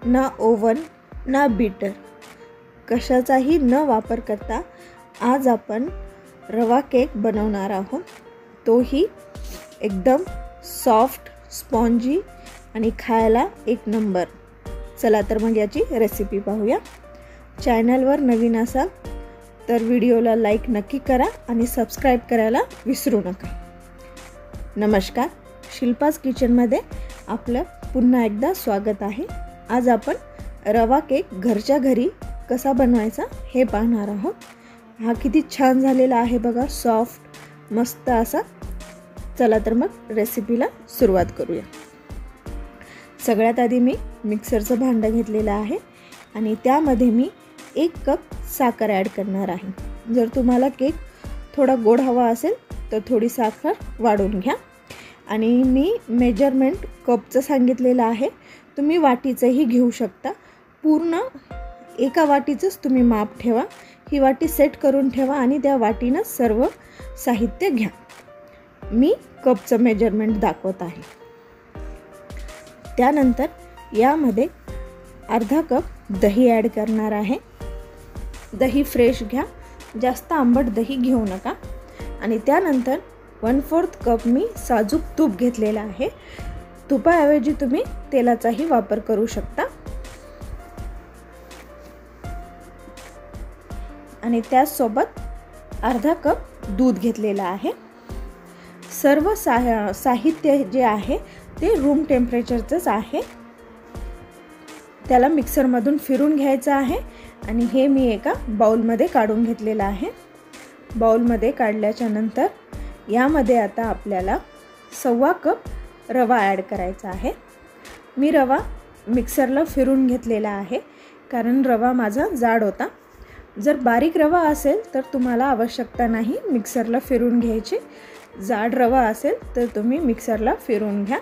ना ओव्हन ना बीटर, कशाचाही न वापर करता आज आपण रवा केक बनवणार आहोत. तोही एकदम सॉफ्ट, स्पॉन्जी आणि खायला एक नंबर. चला तर मग याची रेसिपी पाहूया. चॅनलवर नवीन असाल तर व्हिडिओला लाईक नक्की करा आणि सबस्क्राईब करायला विसरू नका. नमस्कार, शिल्पाज किचनमध्ये आपलं पुन्हा एकदा स्वागत आहे. आज आपण रवा केक घरच्या घरी कसा बनवायचा हे पाहणार आहोत. हा किती छान झालेला आहे बघा, सॉफ्ट मस्त असा. चला तर मग रेसिपीला सुरुवात करूया. सगळ्यात आधी मी मिक्सरचं भांडं घेतलेलं आहे आणि त्यामध्ये मी 1 कप साखर ॲड करणार आहे. जर तुम्हाला केक थोडा गोड हवा असेल तर थोडी साखर वाढवून घ्या. आणि मी मेजरमेंट कपचं सांगितलेलं आहे, तुम्ही वाटीचंही घेऊ शकता. पूर्ण एका वाटीचंच तुम्ही माप ठेवा. ही वाटी सेट करून ठेवा आणि त्या वाटीनं सर्व साहित्य घ्या. मी कपचं मेजरमेंट दाखवत आहे. त्यानंतर यामध्ये अर्धा कप दही ॲड करणार आहे. दही फ्रेश घ्या, जास्त आंबट दही घेऊ नका. आणि त्यानंतर 1/4 कप मी साजूक तूप घेतलेलं आहे. तुपाऐवजी तुम्ही तेलाचाही वापर करू शकता. आणि त्याचसोबत अर्धा कप दूध घेतलेलं आहे. सर्व साहित्य जे आहे ते रूम टेम्परेचरचंच आहे. त्याला मिक्सरमधून फिरून घ्यायचं आहे आणि हे मी एका बाउलमध्ये काढून घेतलेलं आहे. बाउलमध्ये काढल्याच्या नंतर यामध्ये आता आपल्याला 1/2 कप रवा ॲड करायचा आहे. मी रवा मिक्सरला फिरून घेतलेला आहे कारण रवा माझा जाड होता. जर बारीक रवा असेल तर तुम्हाला आवश्यकता नाही मिक्सरला फिरून घ्यायची. जाड रवा असेल तर तुम्ही मिक्सरला फिरून घ्या.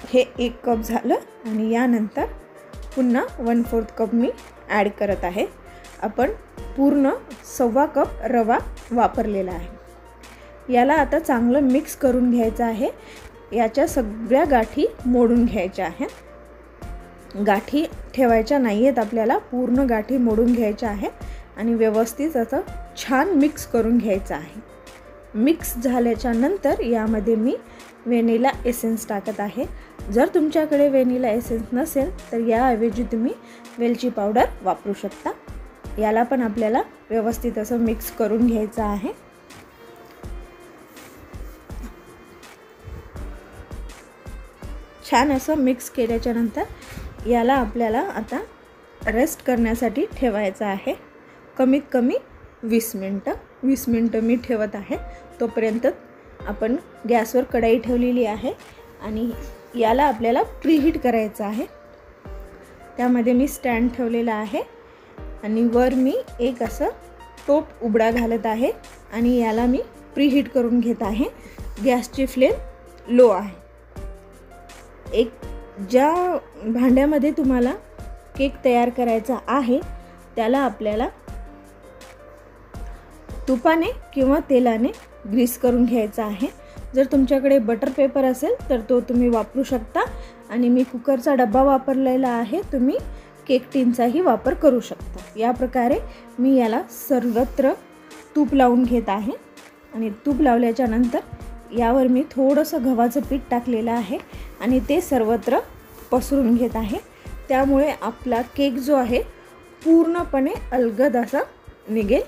हे 1 कप झालं आणि यानंतर पुन्हा 1/4 कप मी ॲड करत आहे. आपण पूर्ण 1/2 कप रवा वापरलेला आहे. याला आता चांगलं मिक्स करून घ्यायचं आहे. याच्या सगळ्या गाठी मोडून घ्यायच्या आहेत. गाठी ठेवायच्या नाही आहेत आपल्याला, पूर्ण गाठी मोडून घ्यायच्या आहे आणि व्यवस्थित असं छान मिक्स करून घ्यायचं आहे. मिक्स झाल्याच्या नंतर यामध्ये मी व्हॅनिला एसेन्स टाकत आहे. जर तुमच्याकडे व्हॅनिला एसेन्स नसेल तर याऐवजी तुम्ही वेलची पावडर वापरू शकता. याला पण आपल्याला व्यवस्थित असं मिक्स करून घ्यायचं आहे. छान असं मिक्स केल्याच्या नंतर याला आपल्याला आता रेस्ट करण्यासाठी ठेवायचं आहे. कमीत कमी 20 मिनटं. 20 मिनटं मी ठेवत आहे. तोपर्यंत आपण गॅसवर कढई ठेवलेली आहे आणि याला आपल्याला प्रीहीट करायचं आहे. त्यामध्ये मी स्टँड ठेवलेला आहे आणि वर मी एक असं टोप उबडा घालत आहे आणि याला मी प्रीहीट करून घेत आहे. गॅसची फ्लेम लो आहे. एक ज्या भांड्यामध्ये तुम्हाला केक तयार करायचा आहे त्याला आपल्याला तुपाने किंवा तेलाने ग्रीस करून घ्यायचा आहे. जर तुमच्याकडे बटर पेपर असेल तर तो तुम्ही वापरू शकता आणि मी कुकरचा डब्बा वापरलेला आहे. तुम्ही केक टिनचाही वापर करू शकता. या प्रकारे मी याला सर्वत्र तूप लावून घेत आहे आणि तूप लावल्याच्या नंतर यावर मी थोडंसं गव्हाचं पीठ टाकलेलं आहे आणि ते सर्वत्र पसरून घेत आहे. त्यामुळे आपला केक जो आहे पूर्णपणे अलगद असा निघेल.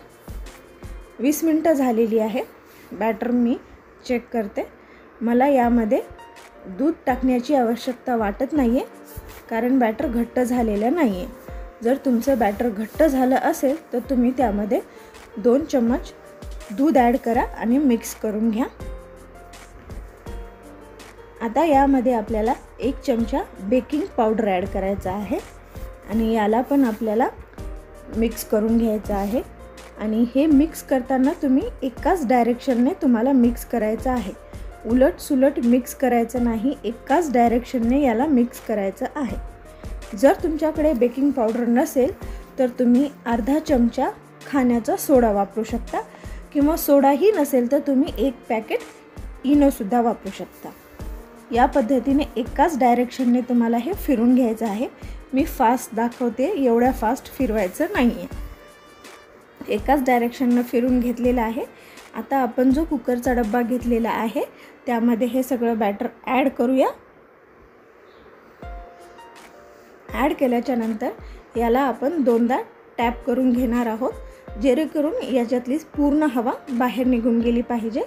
20 मिनटं झालेली आहे. बॅटर मी चेक करते. मला यामध्ये दूध टाकण्याची आवश्यकता वाटत नाही आहे कारण बॅटर घट्ट झालेलं नाही आहे. जर तुमचं बॅटर घट्ट झालं असेल तर तुम्ही त्यामध्ये 2 चम्मच दूध ॲड करा आणि मिक्स करून घ्या. आता यामध्ये आपल्याला 1 चमचा बेकिंग पावडर ॲड करायचा आहे आणि याला पण आपल्याला मिक्स करून घ्यायचं आहे. आणि हे मिक्स करताना तुम्ही एकाच डायरेक्शनने तुम्हाला मिक्स करायचं आहे. उलट सुलट मिक्स करायचं नाही, एकाच डायरेक्शनने याला मिक्स करायचं आहे. जर तुमच्याकडे बेकिंग पावडर नसेल तर तुम्ही अर्धा चमचा खाण्याचा सोडा वापरू शकता किंवा सोडाही नसेल तर तुम्ही 1 पॅकेट इनोसुद्धा वापरू शकता. या पद्धतीने एकाच डायरेक्शनने तुम्हाला हे फिरून घ्यायचं आहे. मी फास्ट दाखवते, एवढ्या फास्ट फिरवायचं नाही आहे. एकाच डायरेक्शननं फिरून घेतलेलं आहे. आता आपण जो कुकरचा डब्बा घेतलेला आहे त्यामध्ये हे सगळं बॅटर ॲड करूया. ॲड केल्याच्या नंतर याला आपण दोनदा टॅप करून घेणार आहोत, जेणेकरून याच्यातली पूर्ण हवा बाहेर निघून गेली पाहिजे.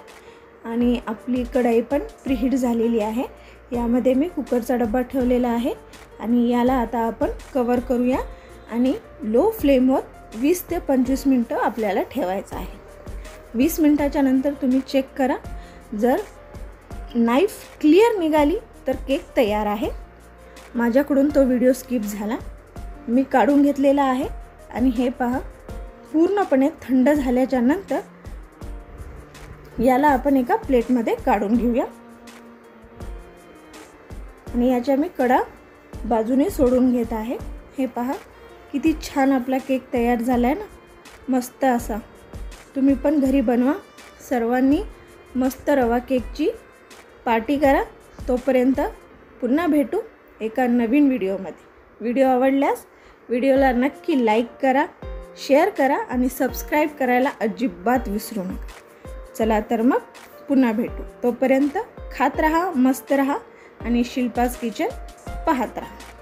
आणि आपली कढई पण प्रीहीट झालेली आहे. यामध्ये मी कुकरचा डब्बा ठेवलेला आहे आणि याला आता आपण कवर करूया आणि लो फ्लेमवर 20 ते 25 मिनटं आपल्याला ठेवायचं आहे. 20 मिनटाच्या नंतर तुम्ही चेक करा. जर नाईफ क्लिअर निघाली तर केक तयार आहे. माझ्याकडून तो व्हिडिओ स्किप झाला. मी काढून घेतलेला आहे आणि हे पहा, पूर्णपणे थंड झाल्याच्या नंतर याला आपण एका प्लेटमध्ये काढून घेऊया. आणि याच्या मी कडा बाजूने सोडून घेत आहे. हे पहा किती छान आपला केक तयार झाला आहे ना, मस्त असा. तुम्ही पण घरी बनवा. सर्वांनी मस्त रवा केकची पार्टी करा. तोपर्यंत पुन्हा भेटू एका नवीन व्हिडिओमध्ये. व्हिडिओ आवडल्यास व्हिडिओला नक्की लाईक करा, शेअर करा आणि सबस्क्राईब करायला अजिबात विसरू नका. चला तर मग पुन्हा भेटू. तोपर्यंत खात रहा, मस्त रहा आणि शिल्पाज किचन पाहत रहा.